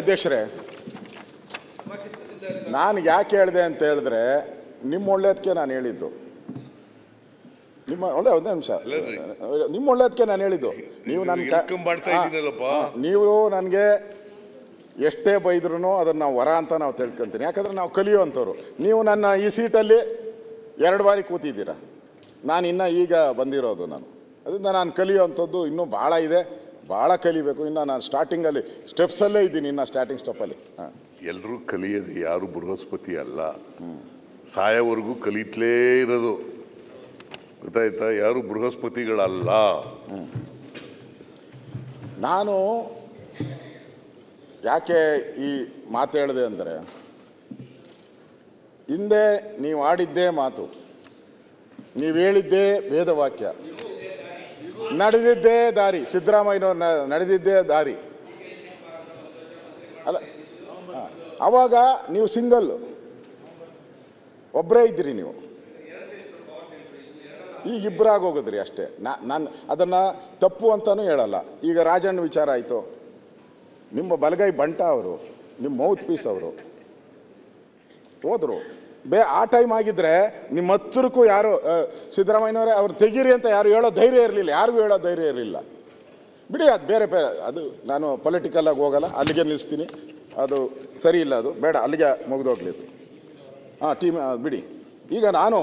ಅಧ್ಯಕ್ಷರೇ, ನಾನು ಯಾಕೆ ಹೇಳಿದೆ ಅಂತ ಹೇಳಿದ್ರೆ ನಿಮ್ಮ ಒಳ್ಳೇದಕ್ಕೆ ನಾನು ಹೇಳಿದ್ದು. ನಿಮ್ಮ ಒಂದೇ ನಿಮಿಷ, ನಿಮ್ಮ ಒಳ್ಳೇದಕ್ಕೆ ನಾನು ಹೇಳಿದ್ದು. ನೀವು ನನಗೆ ಎಷ್ಟೇ ಬೈದ್ರೂ ಅದನ್ನು ನಾವು ವರ ಅಂತ ನಾವು ತಿಳ್ಕೊಂತೀನಿ. ಯಾಕಂದರೆ ನಾವು ಕಲಿಯುವಂಥವ್ರು. ನೀವು ನನ್ನ ಈ ಸೀಟಲ್ಲಿ 2 ಬಾರಿ ಕೂತಿದ್ದೀರಾ, ನಾನು ಇನ್ನೂ ಈಗ ಬಂದಿರೋದು. ಅದರಿಂದ ನಾನು ಕಲಿಯುವಂಥದ್ದು ಇನ್ನೂ ಭಾಳ ಇದೆ, ಭಾಳ ಕಲಿಬೇಕು. ಇನ್ನು ನಾನು ಸ್ಟಾರ್ಟಿಂಗಲ್ಲಿ ಸ್ಟೆಪ್ಸಲ್ಲೇ ಇದ್ದೀನಿ, ಇನ್ನು ಸ್ಟಾರ್ಟಿಂಗ್ ಸ್ಟೆಪ್ಪಲ್ಲಿ. ಎಲ್ಲರೂ ಕಲಿಯೋದು ಯಾರು ಬೃಹಸ್ಪತಿ ಅಲ್ಲ, ಸಾಯೋವರೆಗೂ ಕಲಿತಲೇ ಇರೋದು, ಗೊತ್ತಾಯ್ತಾ? ಯಾರು ಬೃಹಸ್ಪತಿಗಳಲ್ಲ. ನಾನು ಯಾಕೆ ಈ ಮಾತು ಹೇಳಿದೆ ಅಂದರೆ, ಹಿಂದೆ ನೀವು ಆಡಿದ್ದೇ ಮಾತು, ನೀವು ಹೇಳಿದ್ದೇ ವೇದವಾಕ್ಯ, ನಡೆದಿದ್ದೇ ದಾರಿ, ಸಿದ್ದರಾಮಯ್ಯನವ್ರು ನಡೆದಿದ್ದೇ ದಾರಿ ಅಲ್ಲ. ಆವಾಗ ನೀವು ಸಿಂಗಲ್ಲು, ಒಬ್ಬರೇ ಇದ್ದೀರಿ ನೀವು. ಈಗ ಇಬ್ಬರಾಗಿ ಹೋಗಿದ್ರಿ ಅಷ್ಟೇ. ನಾನು ಅದನ್ನು ತಪ್ಪು ಅಂತಲೂ ಹೇಳಲ್ಲ. ಈಗ ರಾಜಣ್ಣ ವಿಚಾರ ಆಯಿತು, ನಿಮ್ಮ ಬಲಗೈ ಬಂಟ ಅವರು, ನಿಮ್ಮ ಮೌತ್ ಪೀಸ್ ಅವರು ಹೋದರು. ಆ ಟೈಮ್ ಆಗಿದ್ದರೆ ನಿಮ್ಮ ಹತ್ತಿರಕ್ಕೂ ಯಾರು ಸಿದ್ದರಾಮಯ್ಯನವರೇ ಅವ್ರು ತೆಗೀರಿ ಅಂತ ಯಾರು ಹೇಳೋ ಧೈರ್ಯ ಇರಲಿಲ್ಲ, ಯಾರಿಗೂ ಹೇಳೋ ಧೈರ್ಯ ಇರಲಿಲ್ಲ. ಬಿಡಿ, ಅದು ಬೇರೆ ಅದು ನಾನು ಪೊಲಿಟಿಕಲ್ಲಾಗಿ ಹೋಗಲ್ಲ, ಅಲ್ಲಿಗೆ ನಿಲ್ಲಿಸ್ತೀನಿ. ಅದು ಸರಿ ಇಲ್ಲ, ಅದು ಬೇಡ, ಅಲ್ಲಿಗೆ ಮುಗಿದೋಗ್ಲಿ. ಟೀಮ್ ಬಿಡಿ. ಈಗ ನಾನು